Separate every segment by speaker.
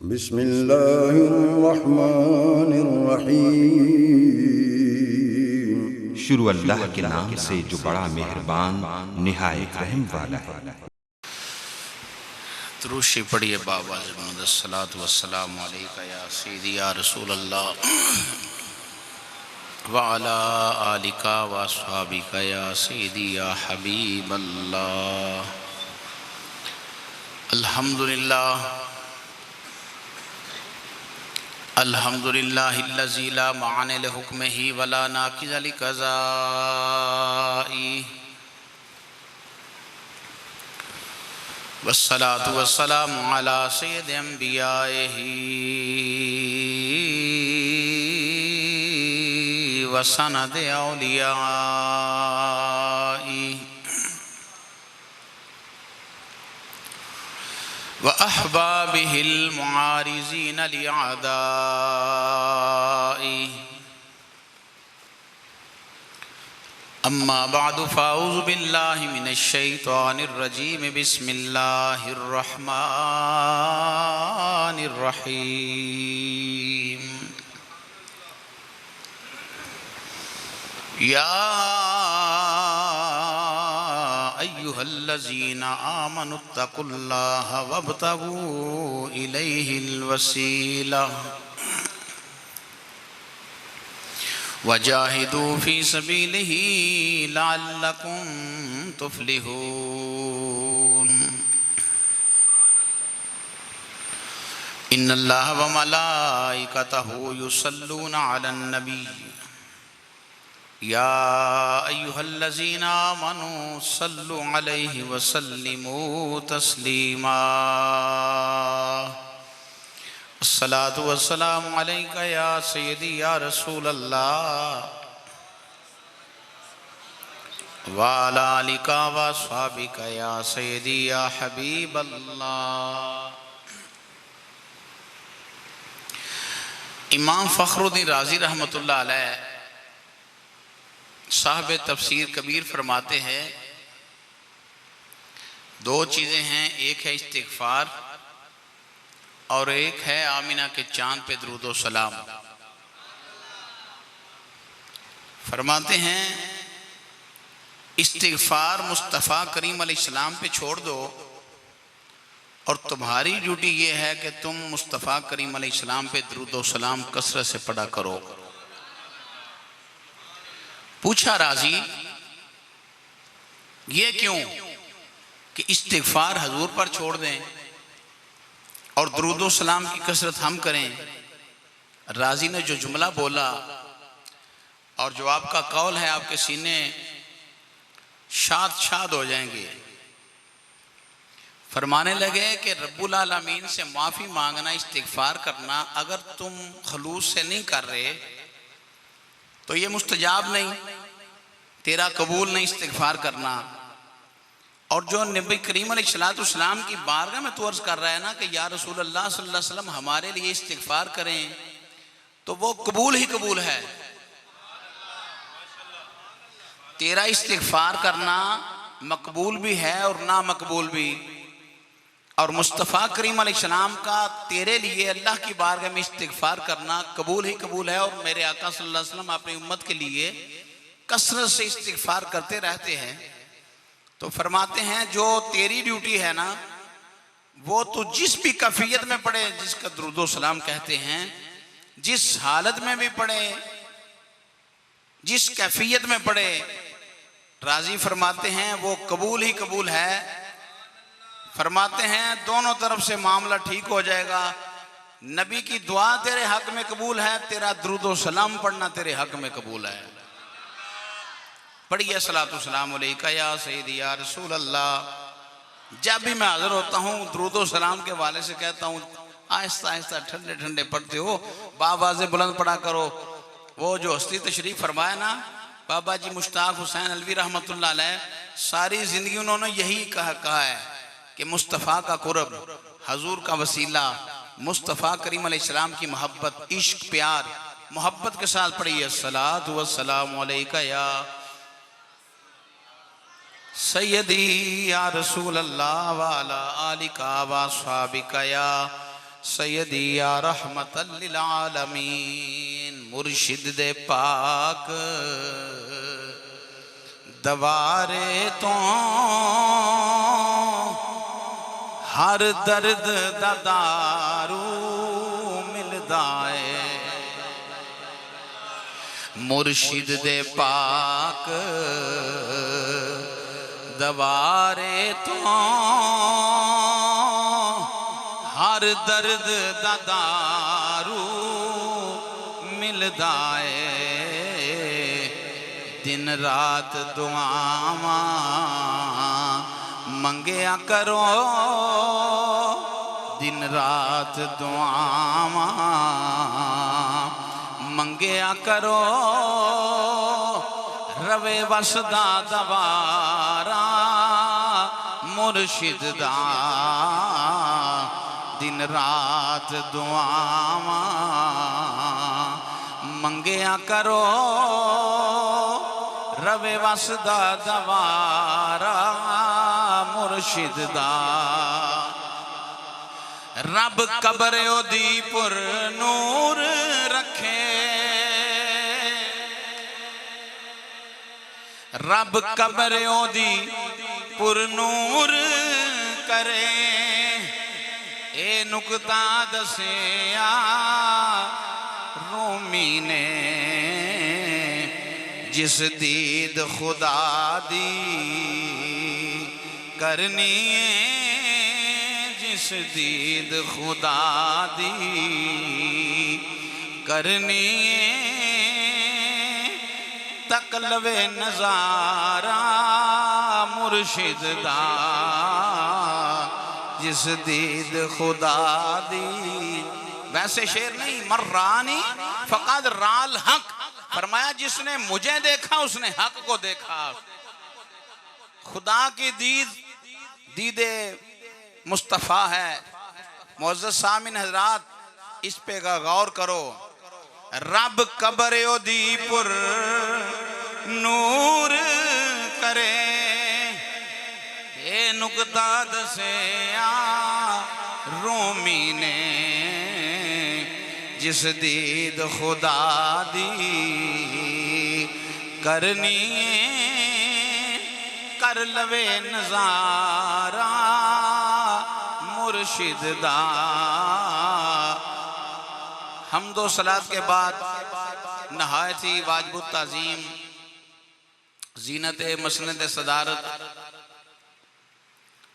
Speaker 1: बिस्मिल्लाहिर्रहमानिर्रहीम। शुरू अल्लाह के नाम से जो बड़ा मेहरबान निहायत रहम वाला है।
Speaker 2: दुरूशी पढ़िए बाबा सलात वस्सलाम अलैका या सय्यदी या रसूल अल्लाह व अला आलिका व अस्हाबिका या सय्यदी या हबीब अल्लाह। अल्हम्दुलिल्लाह अल्हम्दुलिल्लाहिल्लज़ी ला मानिअ लिहुक्मिही व ला नाक़िज़ लिक़ज़ाइही वस्सलातु वस्सलामु अला सय्यिदिल अंबियाइही व सनदि औलियाइही व अहबाबिहिल मुआरिज़ीन लिअदाइही। अम्मा बादु फ़ाऊज़ु बिल्लाहि मिनश शैतानिर रजीम। बिस्मिल्लाहिर रहमानिर रहीम। या अय्युहल्लज़ीना आमनुत्तकुल्लाहा वब्तगू इलैहिल वसीला वजाहिदू फी सबीलिही लअल्लकुम तुफ्लिहून। इन्नल्लाह व मलाइकतहू युसल्लूना अलन नबी या अय्युहल्लज़ीना आमनू सल्लु अलैहि व सल्लिमू तस्लीमा। अस्सलातु वस्सलामु अलैका या सय्यदी या रसूल अल्लाह व अला आलिका व अस्हाबिका या सय्यदी या हबीब अल्लाह। इमाम फ़खरुद्दीन राज़ी रहमतुल्लाह अलैह साहब तफसीर कबीर फरमाते हैं, दो चीज़ें हैं, एक है इस्तिग़फ़ार और एक है आमिना के चांद पे दुरूद सलाम। फरमाते हैं इस्तिग़फ़ार मुस्तफ़ा करीम अलैहिस्सलाम पे छोड़ दो और तुम्हारी ड्यूटी ये है कि तुम मुस्तफ़ा करीम अलैहिस्सलाम पे दुरूद सलाम कसरत से पढ़ा करो। पूछा राजी ये क्यों कि इस्तिग़फ़ार हजूर पर छोड़ दें और दुरूद सलाम की कसरत हम करें। राजी ने जो जुमला बोला और जो आपका कौल है, आपके सीने शाद शाद हो जाएंगे। फरमाने लगे कि रब्बुल आलमीन से माफ़ी मांगना, इस्तिग़फ़ार करना, अगर तुम खलूस से नहीं कर रहे तो ये मुस्तजाब नहीं, तेरा कबूल नहीं इस्तिग़फ़ार करना। और जो नबी करीम अलैहिस्सलाम की बारगाह में तो अर्ज़ कर रहा है ना कि या रसूल अल्लाह सल्लल्लाहु अलैहि वसल्लम हमारे लिए इस्तिग़फ़ार करें, तो वो कबूल ही कबूल है। तेरा इस्तिग़फ़ार करना मकबूल भी है और ना मकबूल भी। और मुस्तफ़ा करीम अलैहिस्सलाम का तेरे लिए अल्लाह की बारगाह में इस्तिग़फ़ार करना कबूल ही कबूल है। और मेरे आका सल्लल्लाहु अलैहि वसल्लम अपनी उम्मत के लिए कसरत से इस्तिग़फ़ार करते रहते हैं। तो फरमाते हैं जो तेरी ड्यूटी है ना, वो तो जिस भी कैफियत में पढ़े, जिसका दुरूद सलाम कहते हैं, जिस हालत में भी पढ़े, जिस कैफियत में पढ़े, राजी फरमाते हैं वो कबूल ही कबूल है। फरमाते हैं दोनों तरफ से मामला ठीक हो जाएगा। नबी की दुआ तेरे हक में कबूल है, तेरा दुरूद सलाम पढ़ना तेरे हक में कबूल है। पढ़िए सलातु सलाम अलैका या सय्यदी या रसूल अल्लाह। जब भी मैं हाजिर होता हूँ दुरूद सलाम के वाले से कहता हूँ आहिस्ता आहिस्ता ठंडे ठंडे पढ़ते हो, बावाज़े बुलंद पढ़ा करो। वो जो हस्ती तशरीफ फरमाया ना, बाबा जी मुश्ताक हुसैन अलवी रहमतुल्लाह अलैह, सारी ज़िंदगी उन्होंने यही कहा है कि मुस्तफ़ा का कुर्ब, हजूर का वसीला, मुस्तफ़ा करीम अलैहिस्सलाम की मोहब्बत, इश्क, प्यार, मोहब्बत के साथ पढ़िए सलातु वस्सलामु अलैका या सय्यदी या रसूल अल्लाह व अला आलिका व अस्हाबिका या सैयदी या रहमतल लिल आलमीन। मुर्शिद दे पाक दवारे तो हर दर्द दा दारू मिलदा है। मुर्शिद दे पाक दवारे तो हर दर्द दा दारू मिलदा है। दिन रात दुआवां मंगया करो, दिन रात दुआवां मंगया करो। रवे वसदा दवारा मुर्शिद दा, दिन रात दुआवां मंगया करो। रवे वसदा दवारा मुर्शिद दा। रब कबर ओदी पुर नूर रखे, रब कबर ओदी पुर नूर करे। ए नुकता दसिया रूमी ने, जिस दीद खुदा दी करनी है, जिस दीद खुदा दी करनी है। तकलवे नजारा मुर्शिद दा, जिस दीद खुदा दी। वैसे शेर नहीं, मर्रानी फकद राल हक। फरमाया जिसने मुझे देखा उसने हक को देखा। खुदा की दीद दीदे मुस्तफ़ा है। मुअज़्ज़ज़ सामिन हज़रात, इस पे गौर करो। रब कबर ओदी पुर नूर करे। ए नुकता दसिया रूमी ने, जिस दीद खुदा दी करनी कर लवे नजारा मुर्शिद दा। हम्दो सलात के बाद नहायत ही वाजिबुत ताज़ीम ज़ीनत मसनद सदारत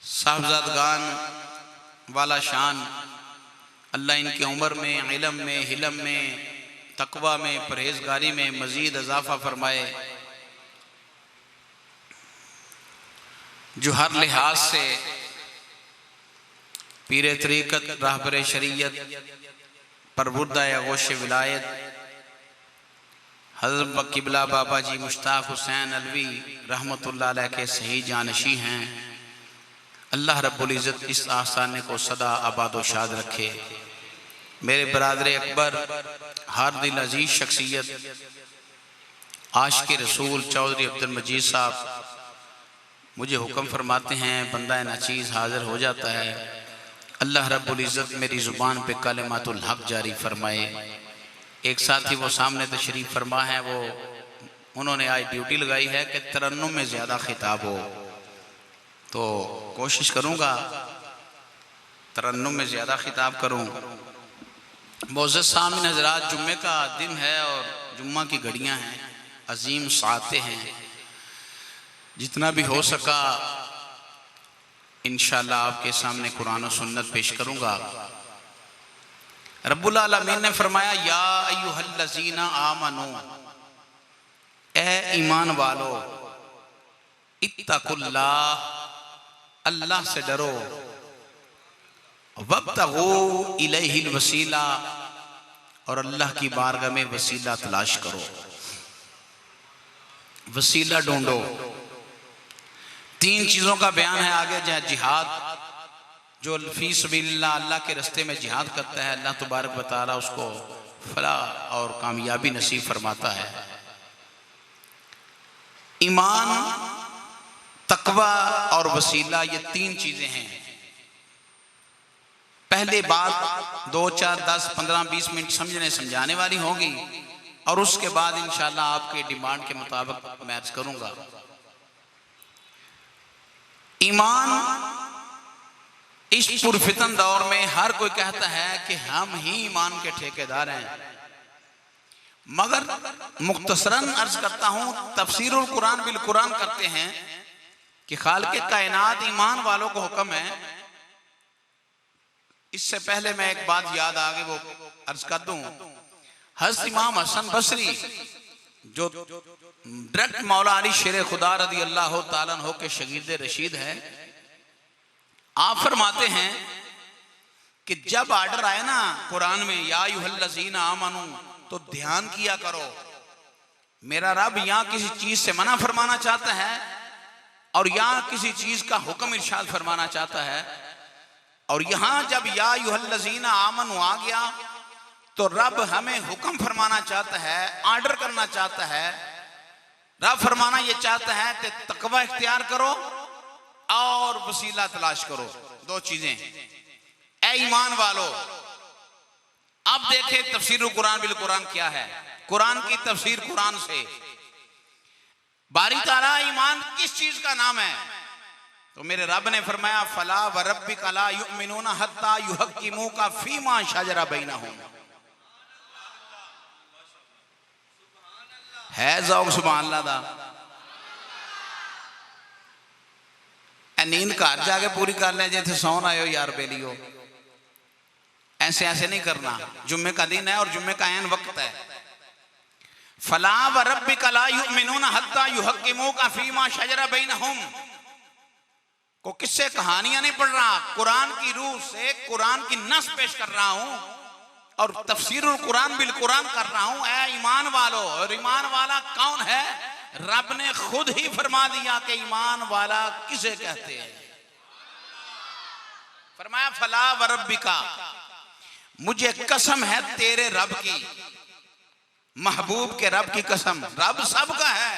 Speaker 2: साहबजादगान वाला शान, अल्लाह इनकी उम्र में, इल्म में, हिलम में, तकवा में, परहेजगारी में मजीद इजाफा फरमाए। जो हर लिहाज से पीर तरीक़त रहबर शरीयत परबुर्दा गोश विलायत हज़रत किबला बाबा जी मुश्ताक हुसैन अलवी रहमतुल्लाह अलैह के सही जानशी हैं। अल्लाह रब्बुल इज़्ज़त इस आस्थाने को सदा आबाद व शाद रखे। मेरे बरादर अकबर हर दिल अजीज शख्सियत आशिक़ रसूल चौधरी अब्दुल मजीद साहब मुझे हुक्म फरमाते हैं, बंदा नाचीज़ हाज़िर हो जाता है। अल्लाह रब्बुल इज़्ज़त मेरी ज़ुबान पे कलिमातुल हक़ जारी फरमाए। एक साथी वो सामने तशरीफ़ फरमा है, वो उन्होंने आज ड्यूटी लगाई है कि तरन्नुम में ज़्यादा खिताब हो, तो कोशिश करूँगा तरन्नुम में ज़्यादा खिताब करूँ। मुअज़्ज़ज़ सामिन हज़रात, जुम्मे का दिन है और जुम्मा की घड़ियाँ हैं, अजीम साते हैं। जितना भी हो सका इंशाअल्लाह आपके सामने कुरान और सुन्नत पेश करूँगा। रब्बुल आलमीन ने फरमाया, या अय्युहल्लज़ीना आमनू, ए ईमान वालो, इत्तकुल्लाह, अल्लाह से डरो, वब्तगू इलैहिल वसीला, और अल्लाह की बारगाह में वसीला तलाश करो, वसीला ढूंढो। तीन चीज़ों का बयान है आगे, जहाँ जिहाद, जो फी सबीलिल्लाह अल्लाह के रास्ते में जिहाद करता है, अल्लाह तबारक व तआला उसको फलाह और कामयाबी नसीब फरमाता है। ईमान, तकवा और वसीला, ये तीन चीज़ें हैं। पहले बात 2, 4, 10, 15, 20 मिनट समझने समझाने वाली होगी और उसके बाद इंशाल्लाह आपके डिमांड के मुताबिक मैं अर्ज करूंगा। ईमान इस पुरफितन दौर में हर कोई कहता है कि हम ही ईमान के ठेकेदार हैं, मगर मुख्तसरन अर्ज करता हूं, तफसीरुल कुरान बिल कुरान करते हैं कि खालिक कायनात ईमान वालों को हुक्म है। इससे पहले मैं एक बात याद आ गई, वो अर्ज कर दूं। हज़रत इमाम हसन बसरी जो डायरेक्ट मौला अली शेर खुदा रदी अल्लाह ताला अन्हु के शगीद रशीद है, आप फरमाते हैं कि जब आर्डर आए ना कुरान में या अय्युहल्लज़ीना आमनू, तो ध्यान किया करो, मेरा रब यहां किसी चीज से मना फरमाना चाहता है और यहां किसी चीज का हुक्म इरशाद फरमाना चाहता है। और यहां जब या अय्युहल्लज़ीना आमनू आ गया तो रब हमें हुक्म फरमाना चाहता है, आर्डर करना चाहता है। रब फरमाना यह चाहता है कि तकवा इख्तियार करो और वसीला तलाश करो, दो चीजें। ऐ ईमान वालो, अब देखे तफसीर कुरान बिल कुरान क्या है, कुरान की तफसीर कुरान से। बारी ताला ईमान किस चीज का नाम है? तो मेरे रब ने फरमाया फला व रब्बिका ला युमिनूना हत्ता युहक्किमूका फीमा शजरा बैनहुम। है ज़ौक़ सुभान अल्लाह दा। नींद घर जाके पूरी कर ले, जैसे सौन आयो यार बेलियो, ऐसे ऐसे नहीं करना। जुम्मे का दिन है और जुम्मे का ऐन वक्त है। फला व रब्बिका ला युमिनूना हत्ता युहक्किमूका फीमा शजरा बैनहुम को किससे कहानियां नहीं पढ़ रहा, कुरान की रूह से कुरान की नस पेश कर रहा हूं और तफसीरुल कुरान बिल कुरान कर रहा हूं। ऐ ईमान वालो, और ईमान वाला कौन है? रब ने खुद ही फरमा दिया कि ईमान वाला किसे कहते हैं। फरमाया फला व रब्बिका, मुझे कसम है तेरे रब की, महबूब के रब की कसम। रब सबका है,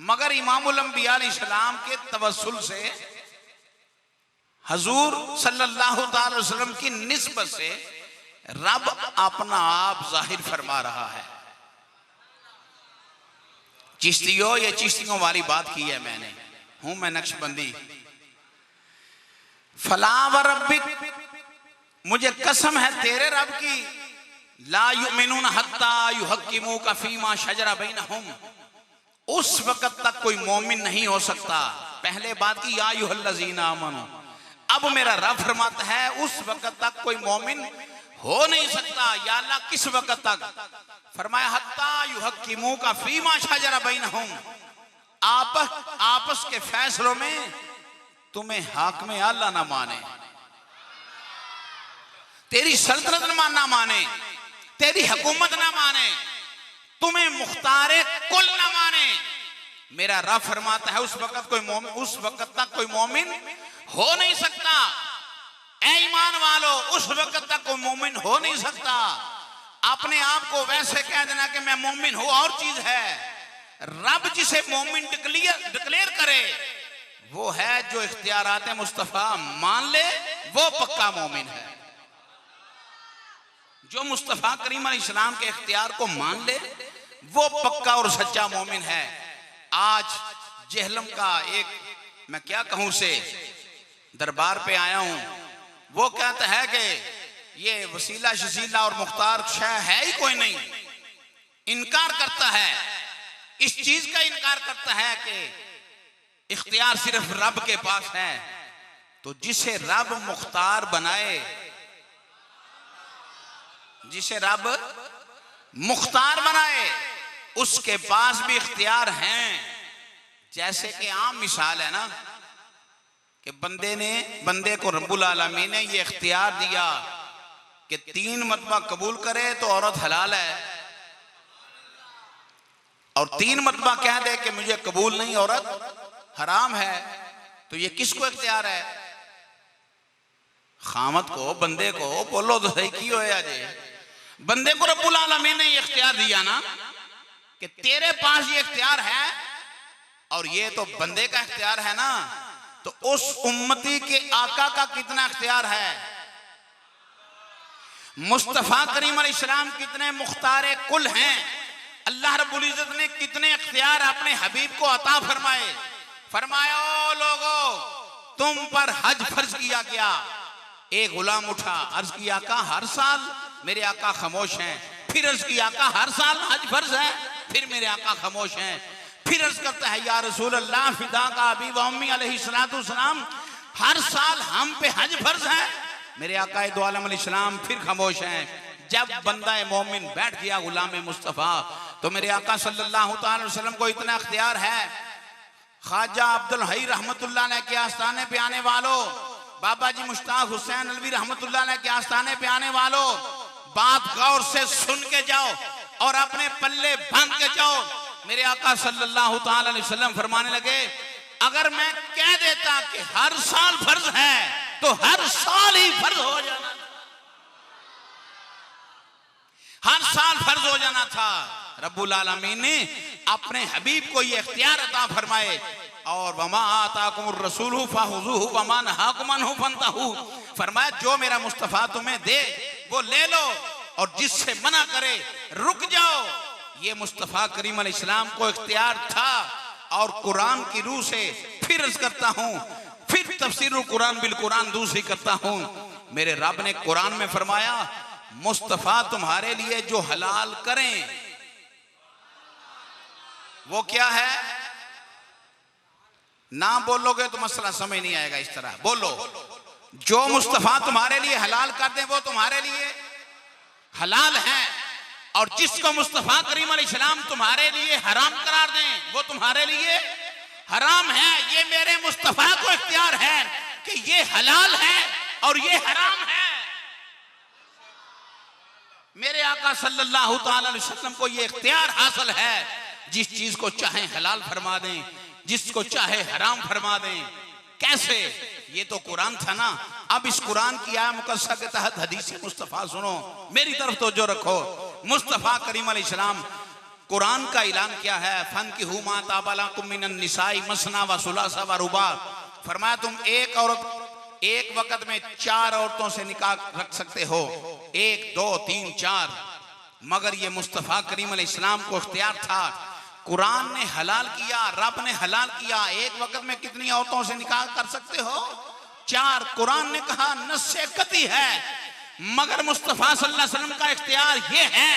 Speaker 2: मगर इमामुल अंबिया अलैहिस्सलाम के तवस्सुल से हजूर सल्लल्लाहु अलैहि वसल्लम की निस्बत से रब अपना आप जाहिर फरमा रहा है। चिश्तियों, ये चिश्तियों वाली बात की है मैंने, हूं मैं नक्शबंदी। फला व रब्बिक, मुझे कसम है तेरे रब की, ला युमिनूना हत्ता युहक्किमूका फीमा शजरा बैनहुम, उस वक्त तक कोई मोमिन नहीं हो सकता। पहले बात की या अय्युहल्लज़ीना आमनू, अब मेरा रब फरमाता है उस वक्त तक कोई मोमिन हो नहीं सकता। या अल्लाह किस वक्त तक? फरमाया हत्ता युहक्किमूका फीमा शजरा बैनहुम, आपस के फैसलों में तुम्हें हाकिम अल्लाह ना माने, तेरी सल्तनत ना माने, तेरी हुकूमत ना माने, तुम्हें मुख्तारे कुल ना माने। मेरा रब फरमाता है उस वक्त तक कोई मोमिन हो नहीं सकता। ऐ ईमान वालो, उस वक्त तक कोई मोमिन हो नहीं सकता। अपने आप को वैसे कह देना कि मैं मोमिन हूं और चीज है। रब जिसे मोमिन डिक्लेयर करे वो है जो इख्तियारात मुस्तफा मान ले, वो पक्का मोमिन है। जो मुस्तफा करीम अलैहिस्सलाम के इख्तियार को मान ले वो पक्का और सच्चा मोमिन है। आज जेहलम का एक, मैं क्या कहूं, से दरबार पे आया हूं, वो कहता है कि ये वसीला शसीला और मुख्तार शय है ही कोई नहीं। इनकार करता है, इस चीज का इनकार करता है कि इख्तियार सिर्फ रब के पास है। तो जिसे रब मुख्तार बनाए, जिसे रब मुख्तार बनाए, उसके पास भी इख्तियार हैं। जैसे कि आम मिसाल है ना कि बंदे को रब्बुल आलमीन ने ये इख्तियार दिया कि 3 मरतबा कबूल करे तो औरत हलाल है, और 3 मरतबा कह दे कि मुझे कबूल नहीं, औरत हराम है। तो ये किसको इख्तियार है? खामत को, बंदे को। बोलो तो सही की होया जे, बंदे को रब्बुल आलमीन ने ये इख्तियार दिया ना कि तेरे पास ये इख्तियार है, और ये तो बंदे का इख्तियार है ना, तो उस उम्मती के आका का कितना इख्तियार है? मुस्तफ़ा करीम अलैहिस्सलाम कितने मुख्तारे कुल हैं। अल्लाह रब्बुल इज्जत ने कितने इख्तियार अपने हबीब को अता फरमाए। फरमाया ओ लोगो, तुम पर हज फर्ज किया गया। एक गुलाम उठा, अर्ज किया आका हर साल, मेरे आका खामोश हैं। फिर अर्ज किया आका हर साल हज फर्ज है, फिर मेरे आका खामोश हैं। फिर अर्ज करता है या रसूल अल्लाह फिदा का अबी व उम्मी अलैहिस्सलातु सलाम, हर साल हम पे हज फर्ज है। मेरे आका दो आलम अलैहिस्सलाम फिर खामोश हैं। जब बंदा मोमिन बैठ गया गुलाम मुस्तफ़ा, तो मेरे आका सल्लल्लाहु अलैहि वसल्लम को इतना इख्तियार है। ख्वाजा अब्दुल हई रहमतुल्लाह अलैह के आस्थाने पे आने वालों, बाबा जी मुश्ताक हुसैन अलवी रहमतुल्लाह अलैह के आस्थाने पे आने वालों, बात गौर से सुन के जाओ और अपने पल्ले बांध के जाओ। मेरे आका सल्लल्लाहु अलैहि वसल्लम फरमाने लगे, अगर मैं कह देता कि हर साल फर्ज है तो हर साल ही फर्ज हो जाना, हर साल फर्ज हो जाना था। रब्बुल आलमीन ने अपने हबीब को ये इख्तियार अता फरमाए। और वमा आताकुमुर रसूलु फहुज़ूहु वमा नहाकुम अन्हु फंतहू, फरमाया जो मेरा मुस्तफ़ा तुम्हें दे वो ले लो, और जिससे मना करे रुक जाओ। ये मुस्तफ़ा करीम अलैहिस्सलाम को इख्तियार था। और कुरान की रूह से फिर अर्ज करता हूँ, फिर तफसीरुल कुरान बिल कुरान दूसरी करता हूँ। मेरे रब ने कुरान में फरमाया, मुस्तफ़ा तुम्हारे लिए जो हलाल करें वो क्या है। ना बोलोगे तो मसला समझ नहीं आएगा। इस तरह बोलो, जो मुस्तफ़ा तुम्हारे लिए हलाल कर दे वो तुम्हारे लिए हलाल है, और जिसको मुस्तफ़ा करीम अलैहिस्सलाम तुम्हारे लिए हराम करार दें वो तुम्हारे लिए हराम है। ये मेरे मुस्तफ़ा को इख्तियार है कि ये हलाल है और ये हराम है। मेरे आका सल्लल्लाहु अलैहि वसल्लम को ये इख्तियार हासिल है, जिस चीज को चाहे हलाल फरमा दें, जिसको चाहे हराम फरमा दें। कैसे? ये तो कुरान था ना। अब इस कुरान की आया मुकस्सा के तहत हदीस मुस्तफ़ा सुनो, मेरी तरफ तो जो रखो। मुस्तफ़ा करीम अलैहिस्सलाम कुरान का ऐलान किया है, फनकिहू मा ताबा लकुम मिनन निसाई मसना व सुलासा व रुबा। फरमाया तुम एक औरत एक वक्त में 4 औरतों से निकाह रख सकते हो, 1 2 3 4। मगर ये मुस्तफ़ा करीम अलैहिस्सलाम को इख्तियार था। कुरान ने हलाल किया, रब ने हलाल किया। एक वक्त में कितनी औरतों से निकाह कर सकते हो? 4। कुरान ने कहा नस्से कती है, मगर मुस्तफ़ा सल्लल्लाहु अलैहि वसल्लम का इख्तियार ये है,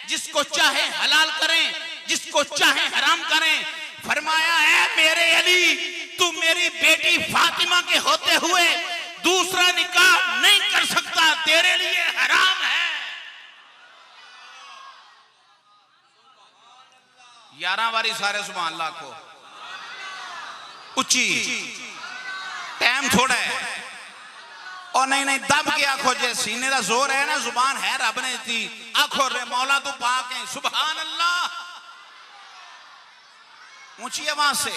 Speaker 2: जिसको चाहे हलाल करें, जिसको चाहे हराम करें। फरमाया है मेरे अली, तू मेरी बेटी फातिमा के होते हुए दूसरा निकाह नहीं कर सकता, तेरे लिए हराम है। 11 बारी सारे सुभान अल्लाह को उच्ची। टाइम थोड़ा है और नहीं दब के आखो, जे सीने का जोर है ना, जुबान है रब ने दी। आखो रे मौला तू पाक है, सुभान अल्लाह। ऊंची आवाज से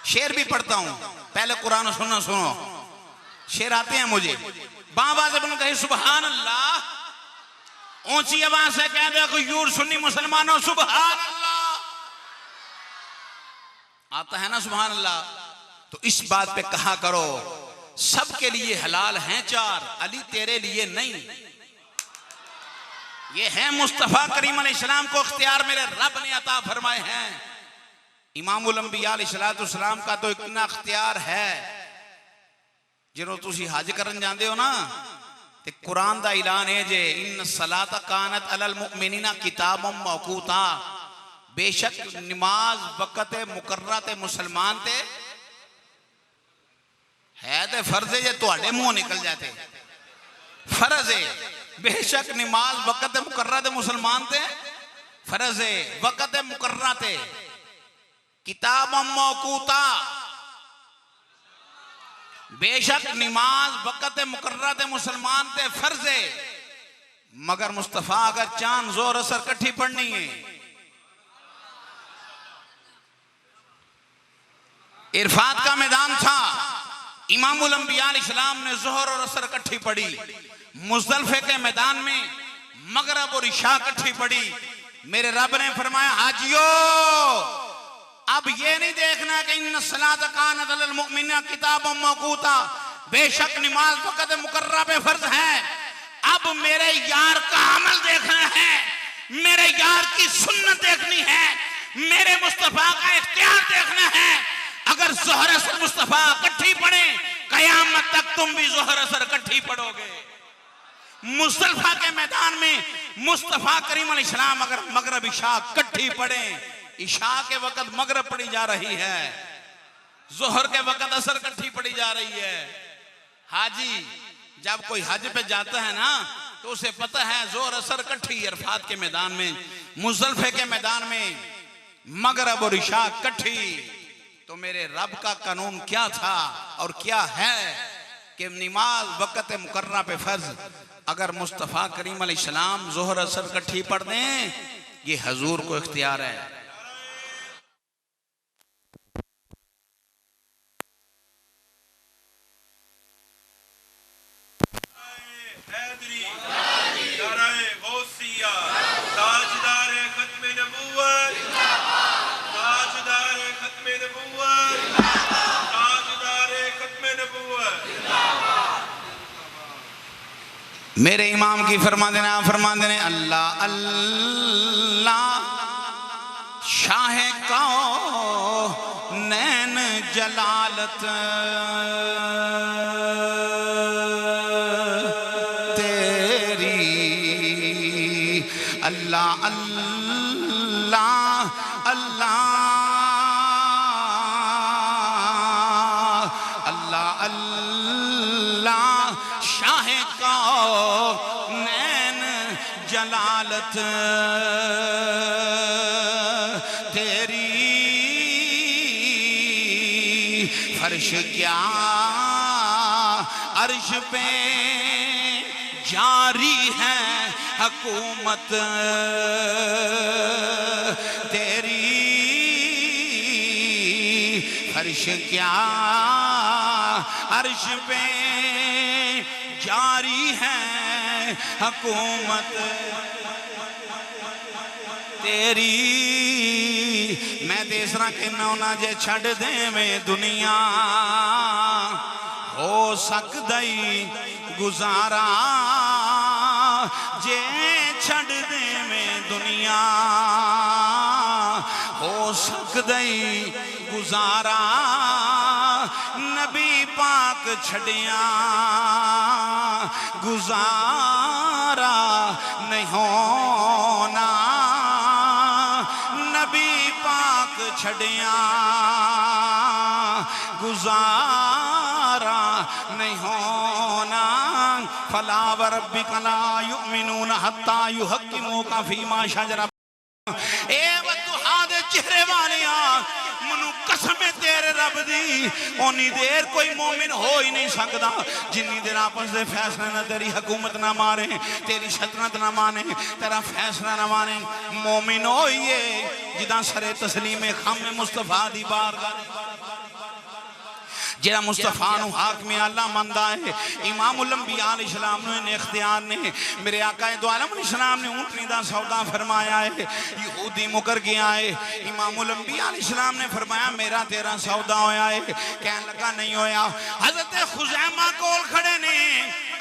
Speaker 2: शेर भी पढ़ता हूं, पहले कुरान सुनना सुनो। शेर आते हैं मुझे, बाबा जब कहे सुभान अल्लाह, ऊंची आवाज से कह दे यूर सुन्नी मुसलमानों सुभान अल्लाह। आता है ना सुभान अल्लाह। तो इस बात पे कहा करो, सबके लिए हलाल हैं 4, अली तेरे लिए नहीं। ये है मुस्तफ़ा करीम अलैहिस्सलाम को इख्तियार मेरे रब ने अता फरमाए हैं। इमामुल अंबिया अलैहिस्सलाम का तो इतना इख्तियार है, जिन्हों तुसी हज करन जाते हो ना, ते कुरान दा ऐलान है जे इन सलात कानत अलल मुमिनीना किताबम मौकूता, बेशक नमाज वक़्त मुकर्रा ते मुसलमान ते है ते फर्ज है, जे तुहाडे मुंह निकल जाते फर्ज है। बेशक नमाज वक़्त मुकर्रा ते मुसलमान ते फर्ज है, वक़्त मुकर्रा ते किताबम मौकूता। बेशक नमाज वक़्त मुकर्रा ते मुसलमान ते फर्ज है, मगर मुस्तफ़ा अगर चांद जोर असर इकट्ठी पढ़नी है, इरफात का मैदान था, इमामुल अंबिया अलैहिस्सलाम ने जोहर और असर इकट्ठी पढ़ी। मुज़दलिफे के मैदान में मगरिब और इशा इकट्ठी पढ़ी। मेरे रब ने फरमाया हाजियो, अब ये नहीं देखना कि इन सलात कानत अलल मुमिनीना किताबम मौकूता, बेशक नमाज वक़्त मुकर्रा पे फर्ज है। अब मेरे मेरे यार की सुन्नत देखनी है, मेरे मुस्तफा का इख्तियार देखना है। अगर ज़ोहर असर मुस्तफा इकट्ठी पढ़े, कयामत तक तुम भी ज़ोहर असर इकट्ठी पढ़ोगे। मुस्तफा के मैदान में मुस्तफा करीम अलैहिस्सलाम अगर मगरब इशा इकट्ठी पढ़े, इशा के वक्त मगरब पढ़ी जा रही है, जोहर के वक्त असर इकट्ठी पढ़ी जा रही है। हाजी जब कोई हज पे जाता है ना तो उसे पता है जोहर असर इकट्ठी, अरफात के मैदान में, मुजदलिफे के मैदान में मगरब और इशा इकट्ठी। तो मेरे रब का कानून क्या था और क्या है कि नमाज वक्त मुकर्ररा पे फर्ज, अगर मुस्तफ़ा करीम अलैहिस्सलाम जोहर असर इकट्ठी पढ़ दें, ये हजूर को इख्तियार है। मेरे इमाम की फरमा देने अल्लाह अल्लाह शाह कौनैन जलालत तेरी, अल्लाह अल्लाह अल्लाह अल्लाह अल्लाह शाह कौनैन जलालत तेरी, फर्श क्या अर्श पे जारी है हुकूमत तेरी, फर्श क्या अर्श पे जारी है हुकूमत तेरी। मैं तो इस तरह कहना होना, जे छड़ दे में दुनिया हो सकदा ही गुजारा, जे छड़ दे में दुनिया हो सकदा ही गुजारा, नबी पाक छड़िया गुजारा नहीं होना, नबी पाक छड़िया गुजारा नहीं होना। फला व रब्बिका ला युमिनून हत्ता युहक्किमूका फीमा शजरा, ए वद्दुहा दे चेहरे वालिया मनु कसम है तेरे रब दी, ओनी देर कोई मोमिन हो ही नहीं सकता जिन्नी देर आपस दे फैसले ना, तेरी हुकूमत ना मारे, तेरी सल्तनत ना माने, तेरा फैसला ना माने। मोमिन हो ये जिदा सरे तस्लीम खामे मुस्तफा दी बारगाह, जेड़ा मुस्तफा नू हाकिम आला मनदा है। इमामुल अंबिया अलैहिस्सलाम ने इख्तियार ने, मेरे आका दो आलम अलैहिस्सलाम ने ऊँटनी दा सौदा फरमाया है, यहूदी मुकर गया है। इमामुल अंबिया अलैहिस्सलाम ने फरमाया मेरा तेरा सौदा होया है, कहने लगा नहीं होया। हजरत खुजैमा कोल खड़े ने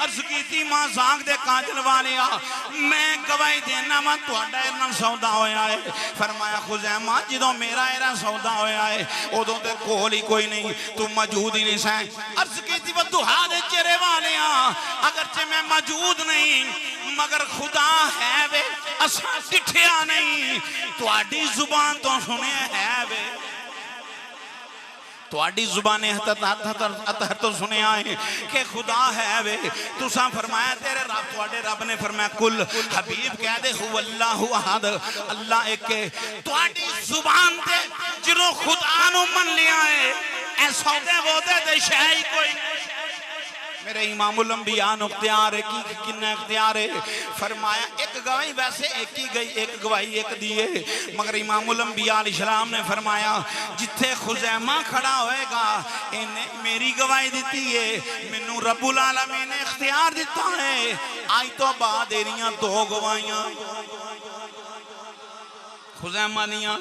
Speaker 2: अर्ज की मां जाग दे काजल वालिया, मैं गवाही देना वा तुहाडा इन्ना सौदा होया है। फरमाया खुजैमा जदों मेरा इरा सौदा होया है उदों ते कोल ही कोई नहीं, तू मौजूद ही नहीं सै। अर्ज की वद्दुहा दे चेहरे वालिया, अगरचे मैं मौजूद नहीं मगर खुदा है वे, असा डिठिया नहीं, तुहाडी जुबान तो सुनिया है वे, तुहाडी जुबाने अतहर तो सुनिया है कि खुदा है वे। तुसा फरमाया तेरे रब, तुहाडे रब ने फरमाया कुल हबीब कह दे हुवल्लाहु अहद, अल्लाह एक है। तुहाडी जुबान ते जिन्हों खुदा नु मन लिया है, ऐ सौदे वोदे दे शै ही कोई। मेरे इमामुल अंबिया नु इख्तियार है, की किन्ना इख्तियार है। फरमाया एक गवाही वैसे एक ही गई, एक गवाही एक दी है, मगर इमामुल अंबिया अलैहिस्सलाम ने फरमाया जिथे खुजैमा खड़ा होएगा इन्हें मेरी गवाही दी है, मैनू रब्बुल आलमीन ने इख्तियार दिता है। आज तो बाद एरियां दो गवाहियां खुजैमा दियां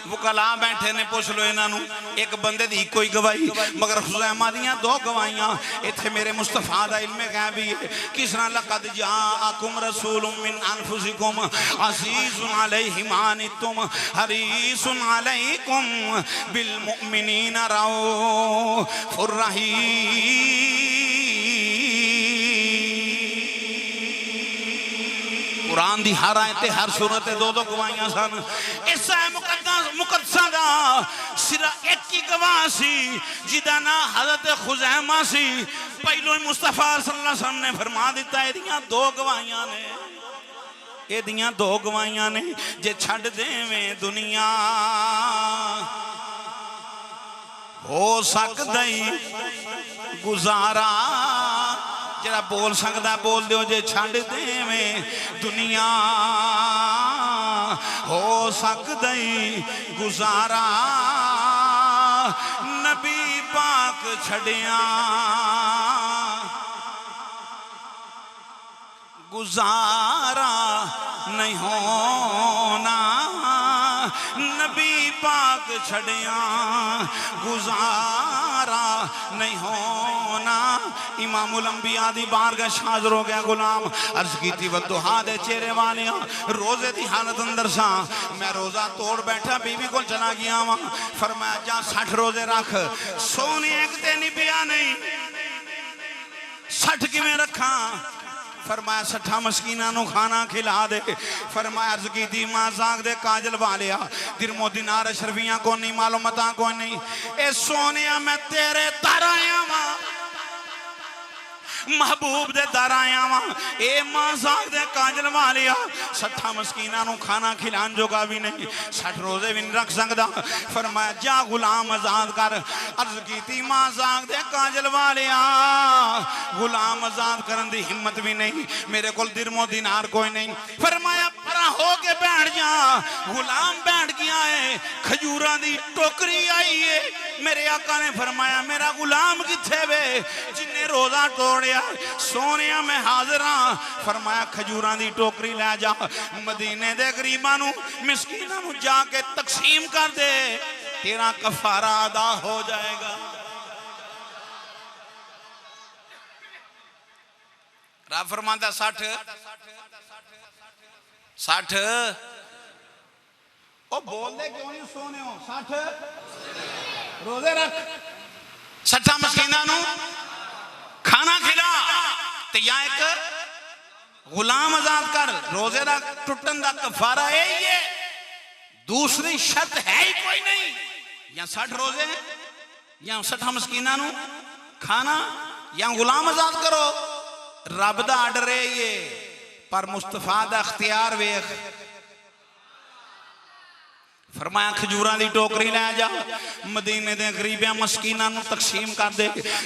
Speaker 2: वकला बैठे ने, पुछ लो इन्हों, एक बंदे दी कोई गवाही, मगर हुज़ैमा दियां दो गवाहियां। इत्थे मेरे मुस्तफा दा इल्मे गैब भी है। किस तरह लक़द जाअकुम रसूलुम मिन अनफुसिकुम अज़ीज़ुन अलैहि मा अनित्तुम हरीसुन अलैकुम बिल मुमिनीना रऊफ़ुर रहीम। कुरान दी हर आयत हर सूरत दो दो गवाहियां सन। इस मुकद्दसा दा सिरा एक ही गवाह सी जिदा ना हज़रत खुज़ैमा सी। पहलों ही मुस्तफा सल्लल्लाहु अलैहि वसल्लम ने फरमा दिता एदियां दो गवाहियां ने, एदियां दो गवाहियां ने, जे छड़ देवें दुनिया हो सकदा ही गुजारा। जरा बोल सकता बोल दो, जे छड़ देवें दुनिया हो सकदा ही गुजारा। नबी पाक छड़िया गुजारा नहीं होना, नबी पाक छड़िया गुजारा नहीं होना। इमामुल अंबिया दी बारगाह हाज़िर हो गया गुलाम। अर्ज की वद्दुहा दे चेहरे वाले रोजे की हालत अंदर सा, मैं रोजा तोड़ बैठा बीवी को चला गया वहां। फरमाया जा 60 रोजे रख। सोने एक ते नहीं पिया नहीं, 60 किवें रखा? फरमाया 60 मस्कीना नु खाना खिला दे। फरमाया अर्ज की थी मां साग दे काजल वालिया दिरमो दिनार शरफियां को नहीं मालूमता को नहीं। ए सोने मैं तेरे दर आया वा, महबूब दे दर आया वा। ए मां साग दे काजल वालिया 60 मस्कीना नु खाना खिलान जोगा भी नहीं, 60 रोजे भी नहीं रख सकता। फरमाया जा गुलाम आजाद कर। अर्ज की थी मां साग दे काजल वालिया गुलाम आजाद करन दी हिम्मत भी नहीं, मेरे को दिरमो दिनार कोई नहीं। फरमाया परा हो के बैठ जा। गुलाम बैठ गया है, खजूरा दी टोकरी आई है। मेरे आका ने फरमाया मेरा गुलाम किथे वे जिन्हें रोजा तोड़िया? सोने मैं हाजिर हाँ। फरमाया खजूरा दी टोकरी लै जा, मदीने दे गरीबां नू मिस्कीनां नू जाके तकसीम कर दे, तेरा कफारा अदा हो जाएगा। रब फरमाता 60 ओ बोल दे क्यों नहीं सोने हो? 60 रोजे रख, 60 मस्कीनां नू खाना खिला, ते या एक गुलाम आजाद कर। रोजे का टुटन का कफारा यही है, दूसरी शर्त है ही कोई नहीं। या 60 रोजे या 60 मस्कीनां नू खाना या गुलाम आजाद करो। रब दा आर्डर है ये, पर मुस्तफा दा अख्तियार वेख। फरमाया खजूरा दी टोकरी लै जा, मदीने दे गरीबियां मस्कीनां नू तकसीम कर दे,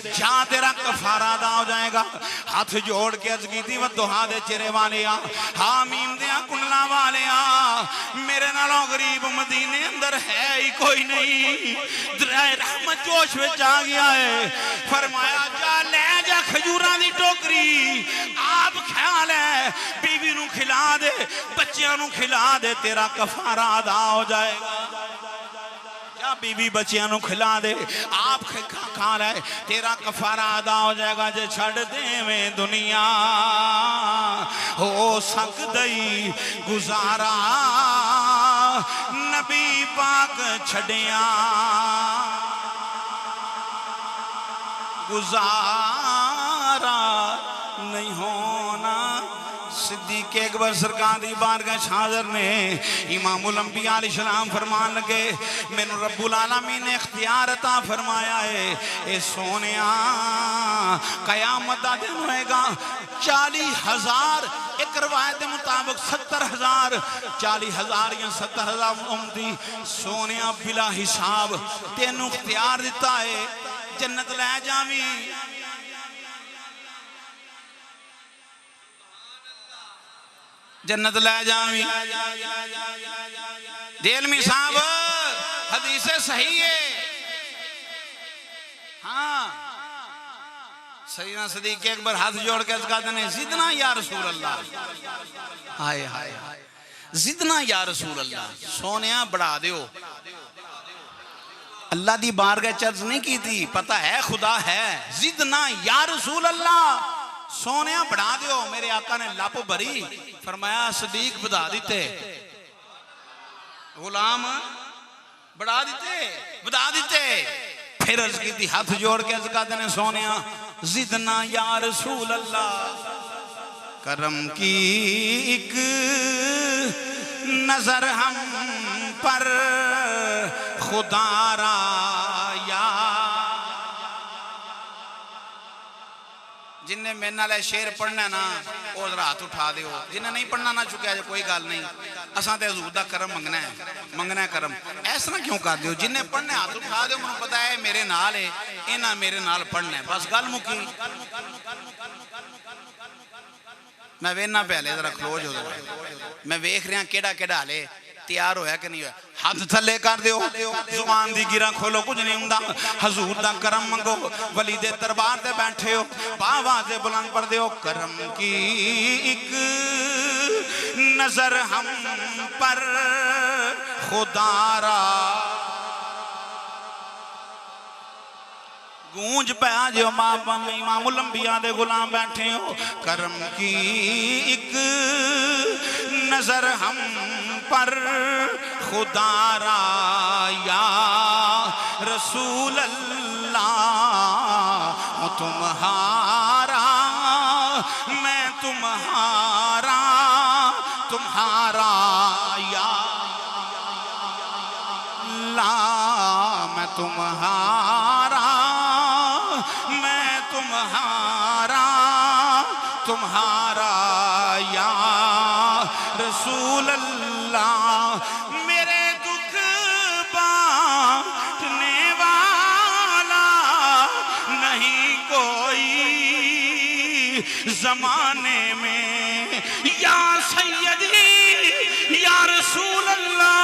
Speaker 2: जा तेरा कफारा अदा हो जाएगा। हाथ जोड़ के अर्ज कीती वद्दुहा दे चेहरे वाले हामीम दे कुंडला वाले मेरे नालों गरीब मदीने अंदर है ही कोई नहीं। दरिया रहमत जोश विच आ गया है। फरमाया जा ले जा खजूरा दी टोकरी, आप ख्याल है बीवी नू खिला दे, बच्चियां नू खिला दे, तेरा कफारा अदा हो जाए। या बीवी बच्चियां नू खिला दे, आप खा ले, तेरा कफारा अदा हो जाएगा। जे छड़ देवें दुनिया हो सकदा ही गुजारा, नबी पाक छड़िया गुजारा नहीं होना। सिद्दीक़ अकबर सरकार दी बारगाह हाज़िर ने इमामुल अंबिया अलैहिस्सलाम फरमान लगे मैनू रब्बुल आलमीन ने इख्तियार अता फरमाया है। ए सोनिया कयामत दा दिन होएगा 40,000, एक रवायत के मुताबिक 70,000, 40,000 या 70,000 उम्मती सोनिया बिला हिसाब तेनू इख्तियार दिता है जन्नत लै जावी। जन्नत लै जावी। देलमी साहब हदीस सही है। हाँ सैयदना सिद्दीक़ अकबर हाथ जोड़ के कहते हैं जिदना या रसूल अल्लाह। हाय हाय जिदना या रसूल अल्लाह, सोने बढ़ा दियो। अल्लाह दी बारगाह चर्च नहीं की थी, पता है खुदा है। जिदना या रसूल अल्लाह, सोने बढ़ा दियो। मेरे आका ने लप भरी, फरमाया सदीक बढ़ा दिते, गुलाम बढ़ा दिते। फिर अर्ज की थी, हाथ जोड़ के अर्ज करते ने सोने जिदना या रसूल अल्लाह, करम की एक नजर हम पर खुदारा या। जिन्हें मेरे नाल शेर पढ़ना ना वो जरा हाथ उठा दियो, जिन्हें नहीं पढ़ना ना चुकिया कोई गल नहीं। असां ते हजूर दा करम मंगना है करम। ऐसा ना क्यों कर दियो, जिन्हें पढ़ना हाथ उठा दियो, मैनूं पता है मेरे नाल है, इन्हां मेरे नाल पढ़ना है, बस गल मुकी। मैं वेखना पहले जरा क्लोज हो जाओ, मैं वेख रहा केड़ा केड़ा हाले तैयार होया कि नहीं होया। हाथ थले कर दियो, जुबान दी गिरा खोलो, कुछ नहीं हुंदा। हजूर दा करम मंगो, वली दे दरबार ते बैठे हो, आवाज़े बुलंद कर दियो, करम की एक नजर हम पर खुदारा। गूंज पा जो इमामुल अंबिया दे गुलाम बैठे हो, करम की एक नजर हम पर खुदारा या रसूल अल्लाह। तुम्हारा मैं तुम्हारा, तुम्हारा या अल्लाह। मैं तुम्हारा, मैं तुम्हारा, तुम्हारा या रसूल अल्लाह। मेरे दुख बांटने वाला नहीं कोई जमाने में, या सैयदी या रसूल अल्लाह।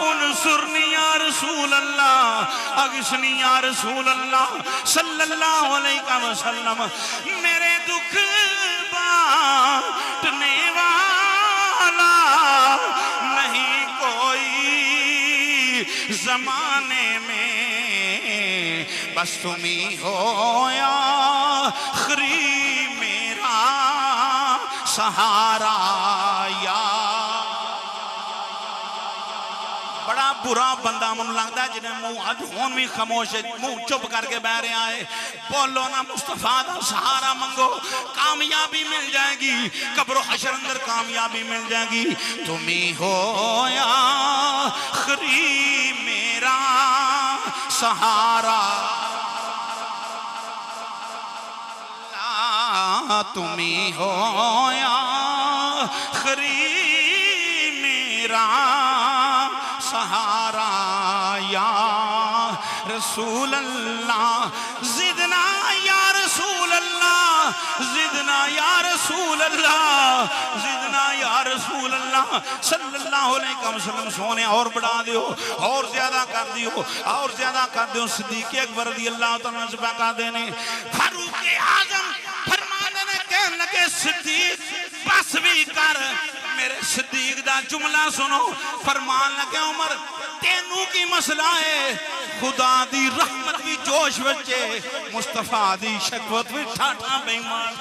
Speaker 2: उनसुरनी या रसूल अल्लाह, अगसनी या रसूल अल्लाह सल्लल्लाहु अलैहि वसल्लम। मेरे दुख बांटने वाला नहीं कोई जमाने में, बस तुम ही हो आखिरी मेरा सहारा या। बड़ा बुरा बंदा मुझे लगता है जिन्हें मुंह अज होन भी खामोश है, मुंह चुप करके बह रहा है। बोलो ना मुस्तफा दा सहारा मंगो, कामयाबी मिल जाएगी, कब्र हशर अंदर कामयाबी मिल जाएगी। तुम ही हो आखिरी मेरा सहारा, तुम ही हो आखिरी मेरा सहारा या रसूल अल्लाह। जिदना या रसूल अल्लाह, जिदना या रसूल अल्लाह, जिदना या रसूल अल्लाह सल्लल्लाहु अलैहि वसल्लम। सोने और बढ़ा दियो, और ज्यादा कर दियो, और ज्यादा कर दियो। सिद्दीक़ अकबर रज़ी अल्लाह तआला से का देने, फारूक आजम फरमाने ने कहने लगे, सिद्दीक़ बस भी कर। मेरे सिद्दीक दा जुमला सुनो, फरमान लगे, उमर तेनू की मसला है, खुदा दी रहमत भी जोश बच्चे, मुस्तफा दी शक्वत भी ठाठा बेईमान।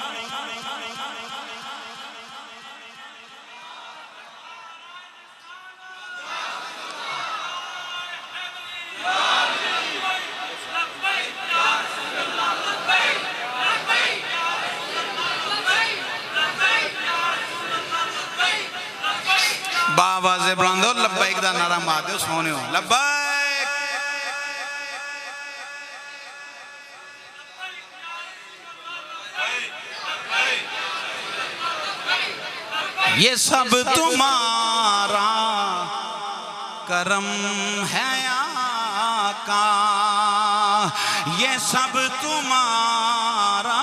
Speaker 2: बावाज़े बुलंद हो, लब्बैक दा नारा मार दो, सोने हो लब्बैक। ये सब तुम्हारा करम है आका, ये सब तुम्हारा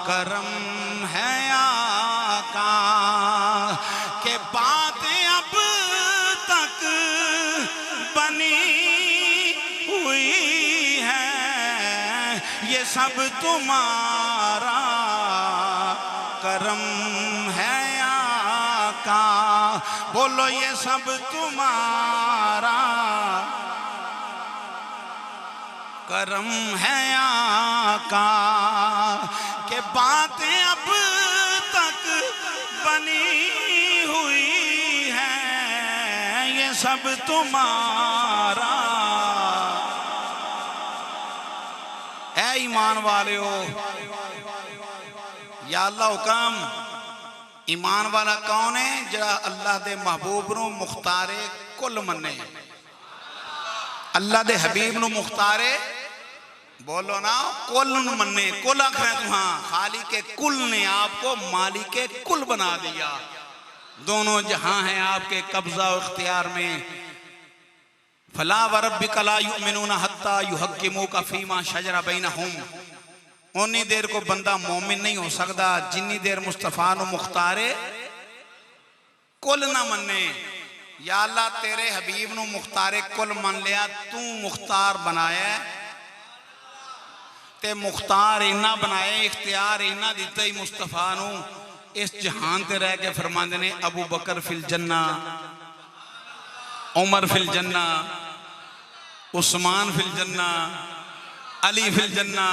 Speaker 2: करम है आका, के बातें अब तक बनी हुई है, ये सब तुम्हारा करम है आका। आका, बोलो ये सब तुम्हारा करम है आका, के बातें अब तक बनी हुई हैं, ये सब तुम्हारा। ऐ ईमान वाले हो, या अल्लाह हुक्म, ईमान वाला कौन है? जरा अल्लाह दे महबूब नू मुख्तारे कुल मन्ने, अल्लाह दे हबीब नू मुख्तारे, बोलो ना, कुल मन्ने। कुल आखिर तू, हाँ, खाली के कुल ने आपको मालिक के कुल बना दिया। दोनों जहां हैं आपके कब्जा और इख्तियार में। फला व रब्बिका ला युमिनूना हत्ता युहक्किमूका फीमा शजरा बैनहुम, उन्नी देर को बंदा मोमिन नहीं हो सकता जिन्नी देर मुस्तफा नू मुख्तारे कुल ना मन्ने। या अल्लाह तेरे हबीब नू मुख्तारे कुल मन लिया, तू मुख्तार बनाया ते मुख्तार इन्ना बनाया, इख्तियार इन्ना दिता ही मुस्तफा नू, इस जहान ते रह के फरमांदे ने अबू बकर फिल जन्ना, उमर फिल जन्ना, उस्मान फिल जन्ना, अली फिल जन्ना,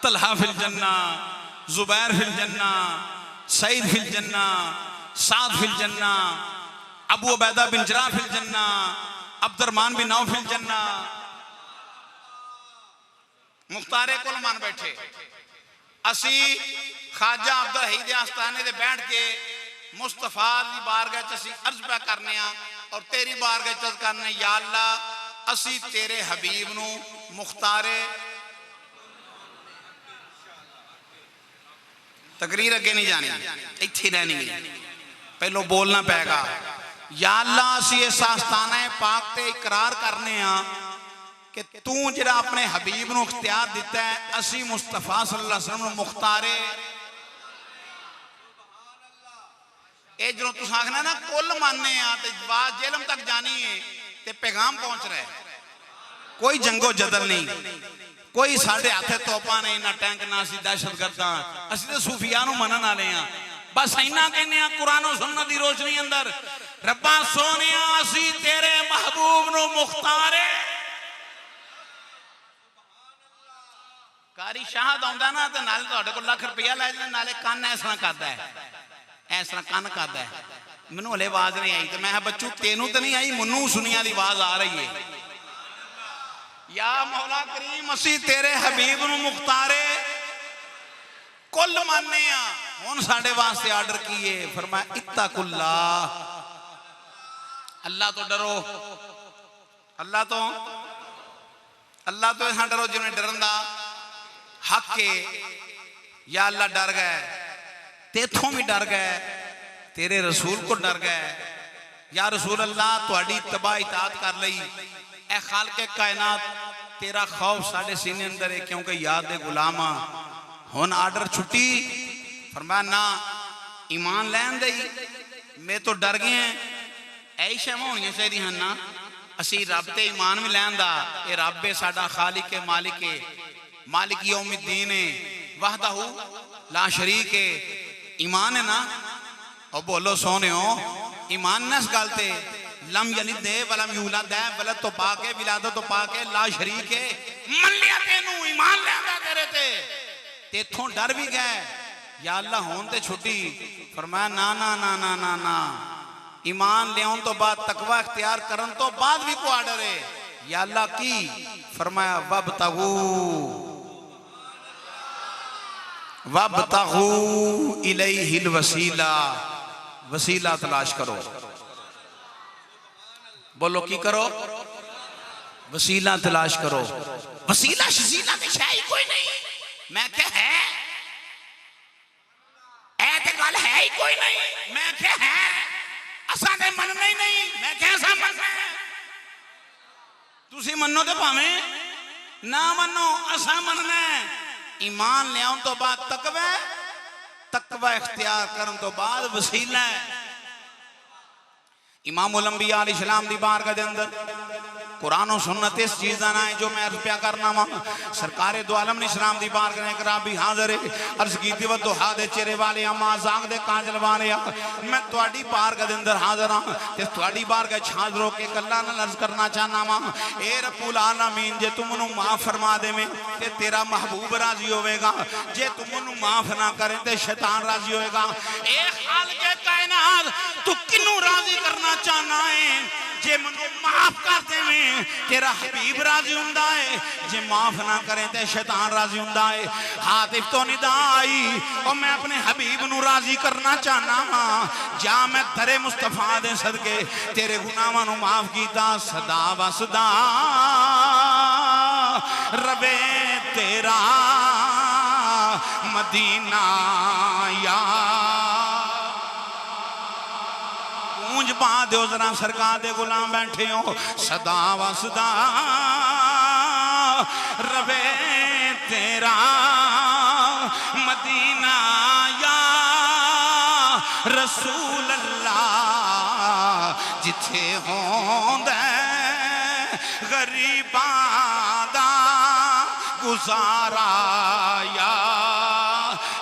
Speaker 2: तलहा फिल जन्ना, जुबैर फिल जन्ना, सईद फिल जन्ना, साद फिल जन्ना, अबू उबैदा बिन जराह फिल जन्ना, अब्दुर्रहमान बिन औफ फिल जन्ना। मुख्तारे कुल मान बैठे। असी खाजा अब्दुल हई दे आस्थाने दे बैठ के मुस्तफा दी बारगाह च असी अर्ज पा करने आ और तेरी बारगाह च करने, या अल्लाह असी तेरे हबीब नू मुख्तारे, तकरीर अगे नहीं जानी, इत्थे रहनी, पहलो बोलना पैगा। या अल्लाह असी इस आस्थाना पाक ते इकरार करने आ कि तू जिहड़ा अपने हबीब नू इख्तियार दिता है, असी मुस्तफा सल्लल्लाहु अलैहि वसल्लम मुख्तारे। ये जो तुम आखना ना कुल मानने आ ते बात जेलम तक जानी है ते पैगाम पहुंच रहा है। कोई जंगो जदल नहीं, कोई साढ़े हाथे तोपा नहीं, ना टैंक, ना असी दहशतगर्दा, असी तो सूफिया नू मनन वाले आ। बस इन्ना कहने आ कुरान और सुन्नत दी रोशनी अंदर, रब्बा सोनिया असी तेरे महबूब नू मुख्तारे। कारी शाहद आउंदा ना ते नाले तुहाडे कोल लाख रुपया लै जांदा, नाले कान इस तरह करदा है, इस तरह कान करदा है। मैनू हले आवाज नहीं आई, तो मैं बच्चू तेनू तो नहीं आई, मन्नू सुनिया दी आवाज आ रही है। या मौला करीम असी तेरे हबीब नू मुख्तारे कुल मानने आ। हुण साडे वास्ते आर्डर की है, फरमाया इत्तकुल्लाह, अल्लाह तो डरो, अल्लाह तो ऐसा डरो जिन्हें डरन दा हक है। या अल्लाह डर गए, तेथों भी डर गए, तेरे रसूल को डर गए। या रसूल अल्लाह तुहाडी तबाह इताअत कर लई, ए खालिक़े कायनात तेरा खौफ साडे सीने अंदर है, क्योंकि याद दे गुलामा हुण आर्डर छुट्टी। फरमाया ना, ईमान लैन दे मैं तो डर गए हैं, ऐ शैवां होनियां चाहिदियां ना, असी रब ते ईमान भी लैन दा, ये रब है साडा खालिक है, मालिक है, मालिक यौमिद्दीन है, वहदहू ला शरीक है। ईमान है ना, और बोलो सोने हो ईमान न इस गल ते लम यलिद दे वलम यूलद है, वलद तो पाक है, विलादत तो पाक है, ला शरीक है। मन लिया तेनू, ईमान लैंदा तेरे ते, तेथों डर भी गए। या अल्लाह होन ते छुट्टी। फरमाया ना ना ना ना ना ना, ईमान लियाउन तो बाद तकवा इख्तियार करन तो बाद भी को आर्डर है। या अल्लाह की फरमाया वब्तगू इलैहिल वसीला, वसीला तलाश करो। बोलो की करो? वसीला तलाश करो। वसीला शसीला की शायद कोई नहीं। मैं क्या है, ऐते गल है ही कोई नहीं। मैं क्या है, असा ते मनना ही नहीं। मैं क्या सा मनना है, तुसी मनो तो भावें ना मनो, असा मनना है। ईमान लियाउन तो बाद तकवा, तकवा इख्तियार करन तो बाद वसीला है। इमामुल अंबिया अलैहिस्सलाम दी बारगाह दे अंदर कुरान और सुन्नत इस चीज़ का ना है जो मैं अर्ज प्या करना वा। सरकार दो आलम ने इस्लाम दी बार करने करा भी हाजिर है। अर्ज की व दुहा दे चेहरे वाले मां जाग दे काजल वाले मैं थोड़ी बार के अंदर हाजिर हाँ ते थोड़ी बार के छाज रो के कल्ला नाल अर्ज करना चाहना वा। ए रब्बुल आलमीन जे तुम उन्होंने माफ फरमा देवे ते तेरा महबूब राजी होवेगा, जे तुम उन्होंने माफ ना करे ते शैतान राजी होएगा। ए खालिक कायनात तू किनू राजी करना चाहना है? जे मनु माफ कर देवे तेरा हबीब राजी हुंदा है, जे माफ ना करे ते शैतान राजी हुंदा है। हातिफ तो निदा आई और मैं अपने हबीब नु राजी करना चाहना वा। जा मैं तेरे मुस्तफा दे सदके तेरे गुनाहां नु माफ कीता। सदा वसदा रबे तेरा मदीना या गूंज पा दो जरा सरकार दे गुलाम बैठे हो। सदा वसदा रबे तेरा मदीना या रसूल अल्लाह जिथे होंदा गरीबां दा गुजारा या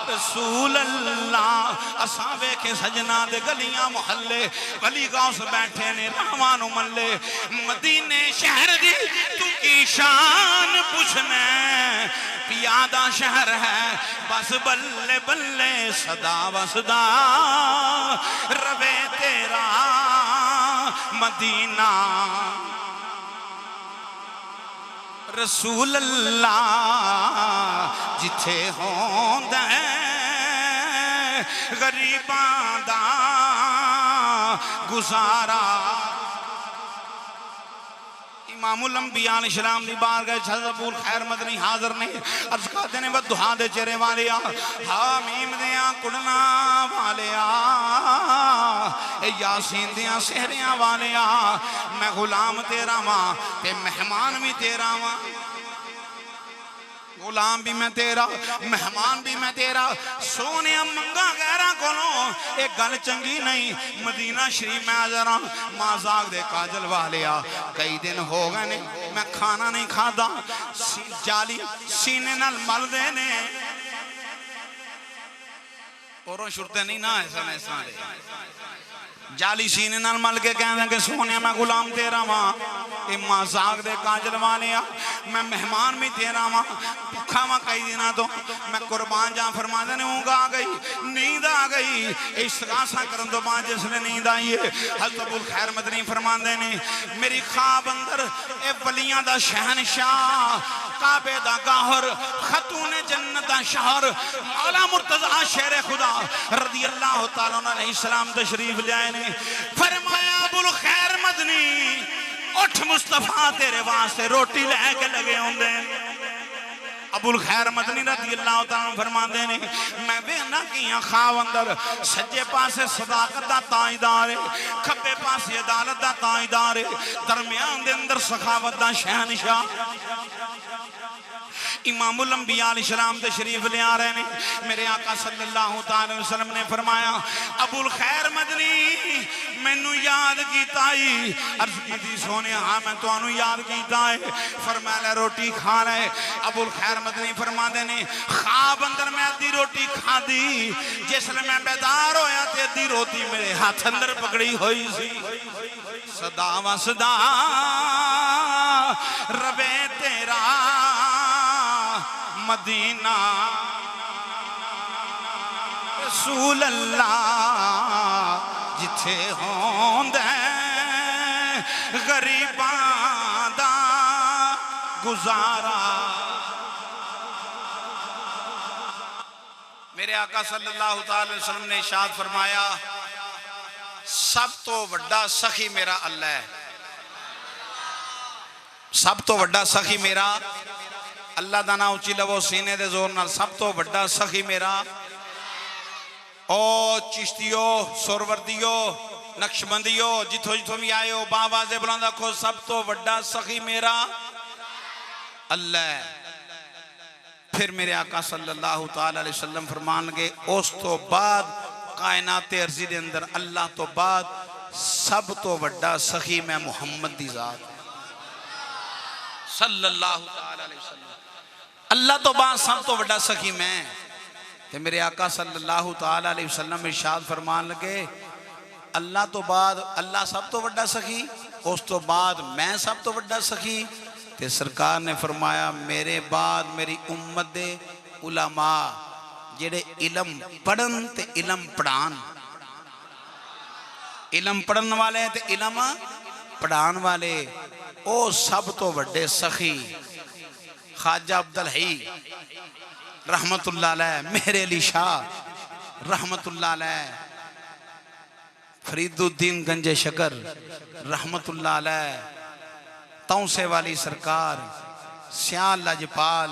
Speaker 2: रसूल अल्लाह। असा वेखे सजना दे गलियां मुहल्ले गली गौस बैठे ने रावां नु मल्ले। मदीने शहर दी तू की शान पुछना पियादा शहर है बस बल्ले बल्ले। सदा वसदा रवे तेरा मदीना रसूल अल्लाह जिथे होंदा गरीबां दा गुजारा। इमामुल अंबिया अलैहिस्सलाम दी बारगाह अबूल खैर मदनी हाजिर ने। अर्ज करते ने व दुहा दे चेहरे वाले हामीम दियां कुड़ना वाले यासीन दियां सेहरियां वाले मैं गुलाम तेरा वां ते मेहमान भी तेरा वां। गुलाम भी मैं तेरा मेहमान भी मैं तेरा। सोने मंगा गैरा कोलों एक गल चंगी नहीं। मदीना शरीफ मैं जरा माजाक दे काजल वाले कई दिन हो गए ने मैं खाना नहीं खाता। जाली सीने नाल मलदे ने औरों शुरते नहीं ना ऐसा जाली सीने नाल मल के कहना कि सोने मैं गुलाम तेरा वां। ये मजाक दे काजल वाले मैं मेहमान भी तेरा वां। भुखा वां कई दिनों तो मैं कुर्बान जा फरमाते ने ऊँग आ गई नींद आ गई। इस्तगासा करन तो बाद जिसने नींद आई है हज़रत अबूल खैर मदनी फरमाते ने मेरी ख्वाब अंदर ए वलियां दा शहनशाह काबे दा गाहर खतून जन्नत दा शहर मौला मुर्तज़ा शेर खुदा रज़ी अल्लाह तआला अलैहि सलाम तशरीफ लाए ने। फरमाया अबूल खैर मदनी उठ मुस्तफा तेरे वास्ते रोटी लैके लगे होंदे। अबुल खैर मदनी रज़ी अल्लाह तआला फरमाते ने मैं वेखना कि ख्वाब अंदर सज्जे पासे सदाकत दा ताजदार है खब्बे पासे अदालत दा ताजदार है दरम्यान दे अंदर सखावत दा शहनशाह इमामुल अंबिया अलैहिस्सलाम तशरीफ ले आ रहे ने। मेरे आका सल्लल्लाहु अलैहि वसल्लम ने फरमाया अबुल खैर मदनी मैनू याद कीता ही। अर्ज की सोने हाँ मैं तुहानू याद कीता है। फरमाया रोटी खा रहे। अबुल खैर मदनी फरमाते ने ख्वाब अंदर मैं अद्धी रोटी खाधी जिसले मैं बेदार होया ते अद्धी रोटी मेरे हाथ अंदर पकड़ी हुई सी। सदा वसदा रबे तेरा मदीना रसूल अल्लाह जिथे होंदा गरीबां दा गुजारा। मेरे आका सल्लल्लाहु अलैहि वसल्लम ने इरशाद फरमाया सब तो वड्डा सखी मेरा अल्लाह है। सब तो वड्डा सखी मेरा अल्लाह का नाम उची लवो सीने दे जोर नाल। सब तो वड्डा सखी मेरा ओ चिश्तियो सुरवर्दियो नक्शबंदियो जिथों जिथों भी आए हो बाबा से बुलंद आखो सब तो वड्डा सखी मेरा अल्लाह। फिर मेरे आका सल्लल्लाहु अलैहि वसल्लम फरमान लगे उस तो बाद कायनात अर्जी दे अंदर अल्लाह तो बाद सब तो वड्डा सखी मैं मुहम्मद दी जात। सल्लल्लाहु तआला अलैहि वसल्लम। अल्लाह तो बाद सब तो बड़ा सखी मैं ते मेरे आका सल्लल्लाहु तआला अलैहि वसल्लम इरशाद फरमान लगे, अल्लाह तो बाद अल्लाह सब तो बड़ा सखी, उस तो बाद मैं सब तो बड़ा सखी। ते सरकार ने फरमाया मेरे बाद मेरी उम्मत दे उलमा जेड़े इलम पढ़न ते इलम पढ़ान, इलम पढ़न वाले ते इलम पढ़ान वाले, ओ सब तो बड़े सखी ख्वाजा अब्दुल हई रहमतुल्लाह अलैह, मेहर अली शाह रहमतुल्लाह अलैह, फरीदुद्दीन गंजे शकर रहमतुल्लाह अलैह, तौसे वाली सरकार, सियाल लजपाल,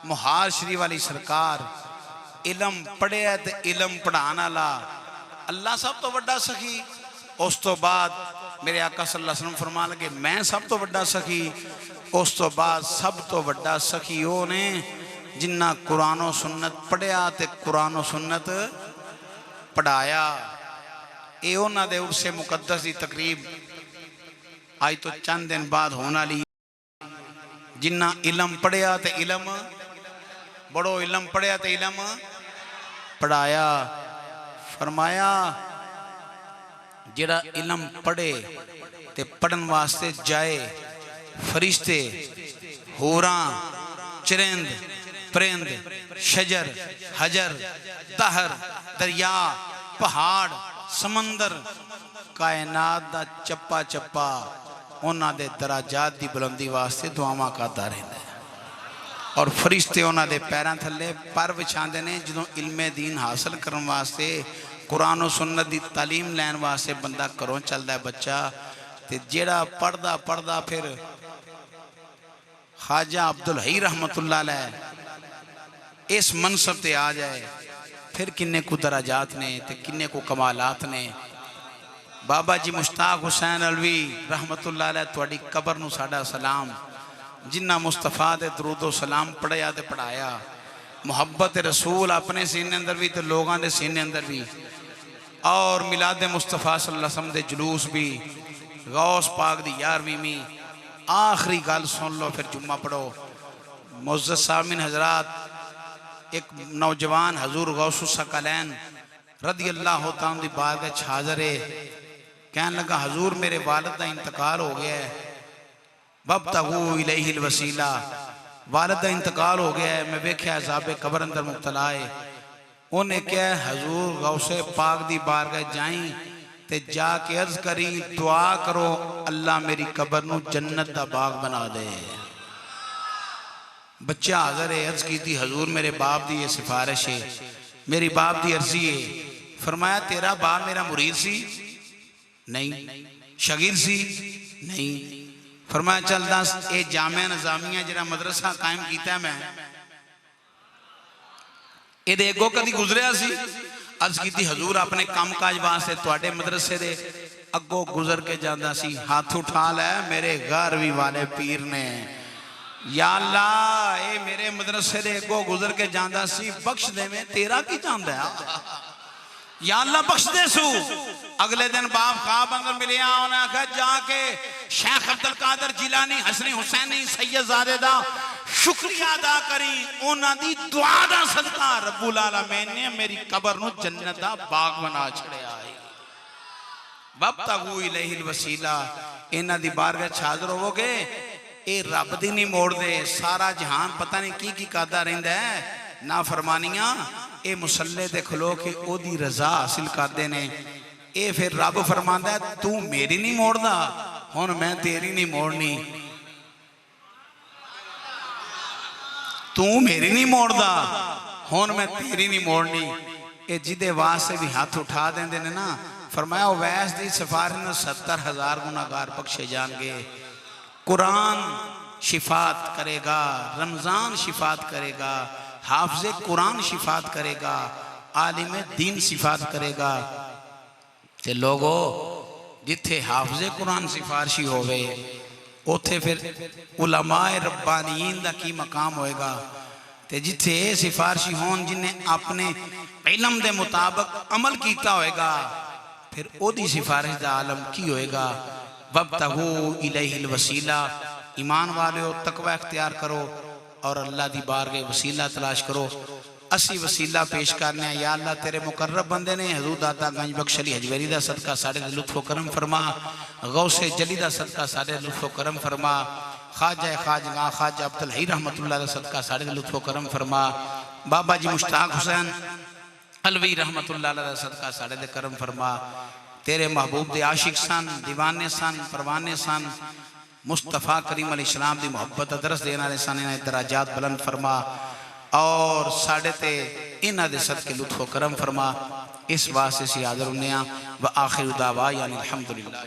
Speaker 2: मुहार श्री वाली सरकार, इलम पढ़िया ते इलम पढ़ाने वाला, अल्लाह सब तो बड़ा सखी। उस तो बाद मेरे आका सल्लल्लाहु अलैहि वसल्लम फरमान लगे मैं सब तो बड़ा सखी। उस तो बाद सब तो बड़ा सखी वो ने जिन्ना कुरानो सुन्नत पढ़िया ते कुरानो सुन्नत पढ़ाया। ये उन्होंने दे उर्से मुकद्दस की तकरीब आज तो चंद दिन बाद होने वाली। जिन्ना इलम पढ़िया ते इलम बड़ो इलम पढ़िया ते इलम पढ़ाया। फरमाया जेड़ा इलम पढ़े ते पढ़न वास्ते जाए, फरिश्ते होरां चरिंद परिंद शजर हजर दहर दरिया पहाड़ समंदर कायनात दा चप्पा चप्पा उन्हां दे दराजात दी बुलंदी वास्ते दुआवां करदा रहिंदा है। और फरिश्ते उन्हां दे पैरां थल्ले पर विछांदे ने जदों इल्मे दीन हासिल करन वास्ते कुरान और सुन्नत दी तालीम लैन वास्ते बंदा घरों चलदा है बच्चा ते जेड़ा पढ़दा पढ़दा फिर ख्वाजा अब्दुल हई रहमतुल्लाह अलैह इस मनसब ते आ जाए, फिर किन्ने को दराजात ने ते किन्ने को कमालात ने। बाबा जी मुश्ताक हुसैन अलवी रहमतुल्लाह अलैह तुहाडी कबर नूं साडा सलाम, जिन्ना मुस्तफा दे दरूदो सलाम पढ़िया ते पढ़ाया, मुहब्बत रसूल अपने सीने अंदर भी तो लोगों के सीने अंदर भी, और मिलाद मुस्तफा सल्लल्लाहु अलैहि वसल्लम दे जुलूस भी, गौस पाक दी 11वीं आखिरी गल सुन लो फिर जुम्मा पढ़ो। मुअज़्ज़ज़ सामिन हजरात एक नौजवान हजूर गौसुस सकलैन रदी अल्लाह तआला दी बारगाह हाज़िर है, कहने लगा हजूर मेरे वालिद का इंतकाल हो गया है, वब्तगू इलैहिल वसीला, वालिद का इंतकाल हो गया है, मैं वेख्या अज़ाबे कबर अंदर मुब्तला है। उन्हें क्या हजूर गौसे पाक दी बारगाह जाई ते जाके अर्ज करी दुआ करो अल्लाह मेरी कबर नूं जन्नत दा बाग बना दे। बच्चा हाज़िर है, अर्ज की हजूर मेरे बाप दी ये सिफारिश है, मेरी बाप दी अर्जी है। फरमाया तेरा बाप मेरा मुरीद सी? नहीं। शगीर सी? नहीं। फरमाया चल दस ये जामिया निजामिया जरा मदरसा कायम किया मैं ये अगों कभी गुजरिया सी? अर्ज की हजूर अपने काम काज वास्ते तुहाडे मदरसे दे अगों गुजर के जाता सी, हाथ उठा लै मेरे 11वीं वाले पीर ने, या अल्लाह ये मेरे मदरसे दे अगों गुजर के जाता सी, बख्श देवे तेरा की चाहता है या अल्लाह बख्श दे सू। अगले दिन बाप ख्वाब अंदर मिलिया, उन्हें आखा जाके शेख अब्दुल कादिर जिलानी हसनी हुसैनी सैयदजादे दा शुक्रिया अदा करी, उन्होंने दुआ दा सदका रब्बुल आलमीन ने मेरी कबर नूं जन्नत दा बाग बना छड़िया है। वब्तगू इलैहिल वसीला, इन्हां दी बारगाह हाज़िर होवोगे, ये रब दी नहीं मोड़दे, सारा जहान पता नहीं की करदा रहिंदा है, ना फरमानियां ये मुसल्ले ते खलो के ओदी रजा हासिल करते ने। ये फिर रब फरमांदा है तू मेरी नहीं मोड़दा, हुण मैं तेरी नहीं मोड़नी, तू मेरी नहीं मोड़दा हुण मैं तेरी नहीं मोड़नी। ये जिदे वास्ते भी हाथ उठा देंदे ने ना, फरमाया वैस दी सिफारिश में 70,000 गुनाहगार बख्शे जाएंगे। कुरान शिफात करेगा, रमजान शिफात करेगा, हाफिज़े कुरान शिफात करेगा, आलिम दीन शिफात करेगा। ते लोगो जिथे हाफिज़े कुरान सिफारशी होवे उथे फिर उलमाए रब्बानीन दा की मकाम होएगा। ते जिथे ये सिफारशी होन जिन्हें अपने इलम दे मुताबिक अमल किया होएगा, फिर ओदी सिफारिश दा आलम की होएगा। वब्तगू इलैहिल वसीला, ईमान वाले हो तकवा इख्तियार करो और अल्लाह दी बारगाह वसीला तलाश करो। असी वसीला पेश करने या अल्लाह तेरे मुकर्रब बंदे ने हजूर दाता गंज बख्श अली हजवेरी दा सदका साढ़े दे लुत्फ़ो करम फरमा, गौसे जली दा सदका साढ़े लुत्फ़ो करम फरमा, ख्वाजा ख्वाजगा ख्वाजा अब्दुल हई रहमतुल्लाह दा सदका साढ़े दे लुत्फ़ो करम फरमा, बाबा जी मुश्ताक हुसैन अलवी रहमतुल्लाह दा सदका साढ़े दे करम फरमा। तेरे महबूब दे आशिक सन, दीवाने सन, परवाने सन, मुस्तफ़ा करीम अलैहिस्सलाम दी मोहब्बत दरस देने वाले सन, इन्हां दे दराजात बुलंद फरमा और साढ़े ते इन्हां दे सदके लुत्फ़ो करम फरमा। इस वास्ते असीं हाज़िर हुन्ने आं। व आखिर दावा यानी अल्हम्दुलिल्लाह।